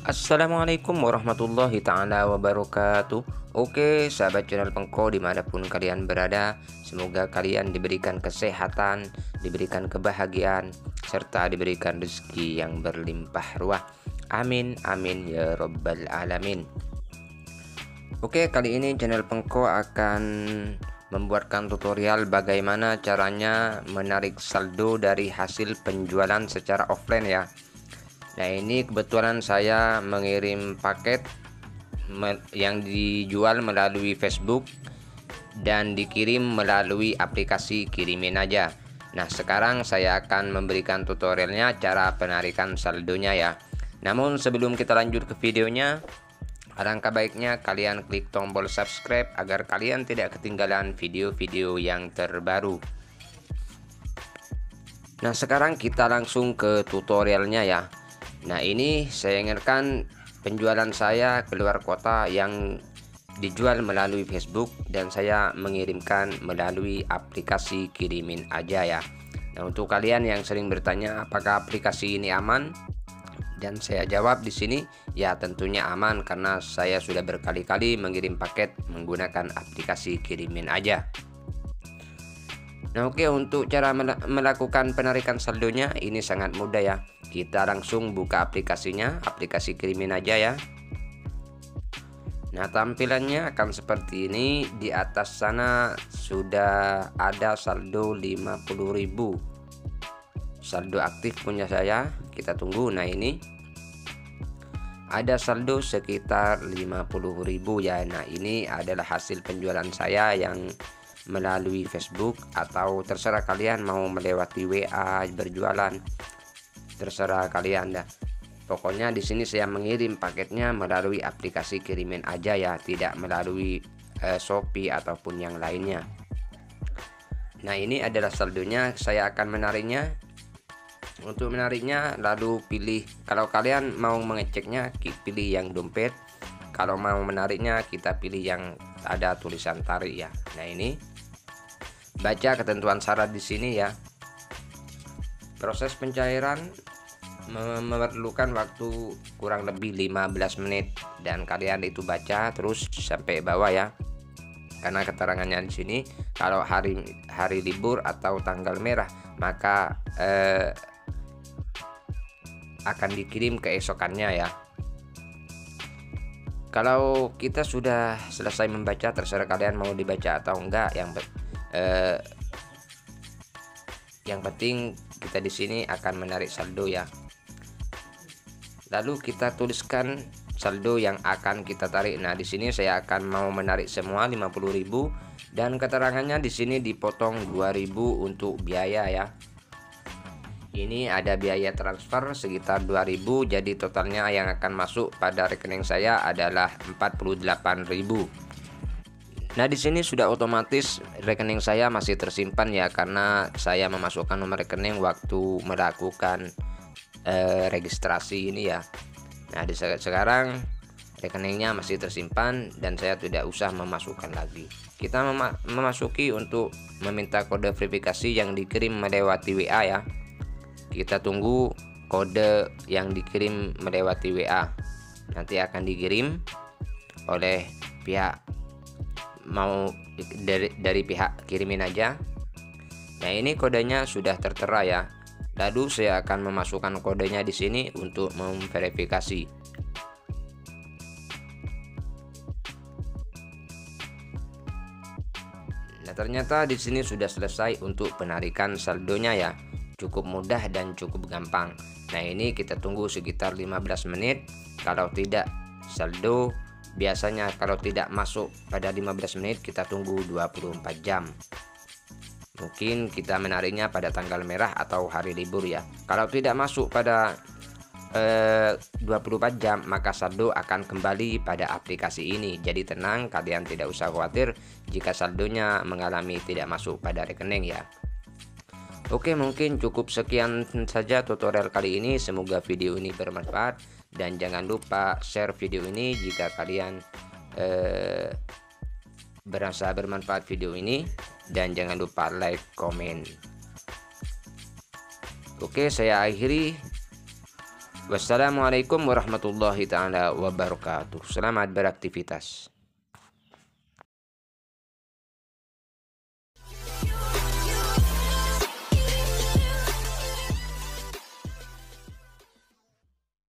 Assalamualaikum warahmatullahi ta'ala wabarakatuh. Oke sahabat channel Pengko dimanapun kalian berada, semoga kalian diberikan kesehatan, diberikan kebahagiaan, serta diberikan rezeki yang berlimpah ruah. Amin amin ya robbal alamin. Oke, kali ini channel Pengko akan membuatkan tutorial bagaimana caranya menarik saldo dari hasil penjualan secara offline ya. Nah, ini kebetulan saya mengirim paket yang dijual melalui Facebook dan dikirim melalui aplikasi Kirimin Aja. Nah, sekarang saya akan memberikan tutorialnya cara penarikan saldonya ya. Namun sebelum kita lanjut ke videonya, alangkah baiknya kalian klik tombol subscribe agar kalian tidak ketinggalan video-video yang terbaru. Nah, sekarang kita langsung ke tutorialnya ya. Nah, ini saya ingatkan penjualan saya keluar kota yang dijual melalui Facebook dan saya mengirimkan melalui aplikasi Kirimin Aja ya. Nah, untuk kalian yang sering bertanya apakah aplikasi ini aman, dan saya jawab di sini ya, tentunya aman karena saya sudah berkali-kali mengirim paket menggunakan aplikasi Kirimin Aja. Nah, oke, untuk cara melakukan penarikan saldonya ini sangat mudah ya. Kita langsung buka aplikasinya, aplikasi Kirimin Aja ya. Nah, tampilannya akan seperti ini. Di atas sana sudah ada saldo 50.000. Saldo aktif punya saya. Kita tunggu. Nah, ini ada saldo sekitar 50.000 ya. Nah, ini adalah hasil penjualan saya yang melalui Facebook, atau terserah kalian mau melewati WA berjualan, terserah kalian dah. Pokoknya di sini saya mengirim paketnya melalui aplikasi Kirimin Aja ya, tidak melalui Shopee ataupun yang lainnya. Nah, ini adalah saldonya. Saya akan menariknya. Untuk menariknya lalu pilih, kalau kalian mau mengeceknya pilih yang dompet. Kalau mau menariknya kita pilih yang ada tulisan tarik ya. Nah, ini baca ketentuan syarat di sini ya. Proses pencairan memerlukan waktu kurang lebih 15 menit dan kalian itu baca terus sampai bawah ya. Karena keterangannya di sini kalau hari libur atau tanggal merah maka akan dikirim keesokannya ya. Kalau kita sudah selesai membaca, terserah kalian mau dibaca atau enggak. Yang penting kita di sini akan menarik saldo ya. Lalu kita tuliskan saldo yang akan kita tarik. Nah, di sini saya akan mau menarik semua 50.000 dan keterangannya di sini dipotong 2.000 untuk biaya ya. Ini ada biaya transfer sekitar 2.000, jadi totalnya yang akan masuk pada rekening saya adalah 48.000. Nah, di sini sudah otomatis rekening saya masih tersimpan ya, karena saya memasukkan nomor rekening waktu melakukan registrasi ini ya. Nah, sekarang rekeningnya masih tersimpan dan saya tidak usah memasukkan lagi. Kita memasuki untuk meminta kode verifikasi yang dikirim melewati WA ya. Kita tunggu kode yang dikirim melewati WA. Nanti akan dikirim oleh pihak dari pihak Kirimin Aja. Nah, ini kodenya sudah tertera ya. Lalu saya akan memasukkan kodenya di sini untuk memverifikasi. Nah, ternyata di sini sudah selesai untuk penarikan saldonya ya. Cukup mudah dan cukup gampang. Nah, ini kita tunggu sekitar 15 menit. Kalau tidak saldo, biasanya kalau tidak masuk pada 15 menit kita tunggu 24 jam. Mungkin kita menariknya pada tanggal merah atau hari libur ya. Kalau tidak masuk pada 24 jam maka saldo akan kembali pada aplikasi ini. Jadi tenang, kalian tidak usah khawatir jika saldonya mengalami tidak masuk pada rekening ya. Oke, mungkin cukup sekian saja tutorial kali ini. Semoga video ini bermanfaat dan jangan lupa share video ini jika kalian berasa bermanfaat video ini, dan jangan lupa like, komen. Oke, saya akhiri. Wassalamualaikum warahmatullahi taala wabarakatuh. Selamat beraktivitas.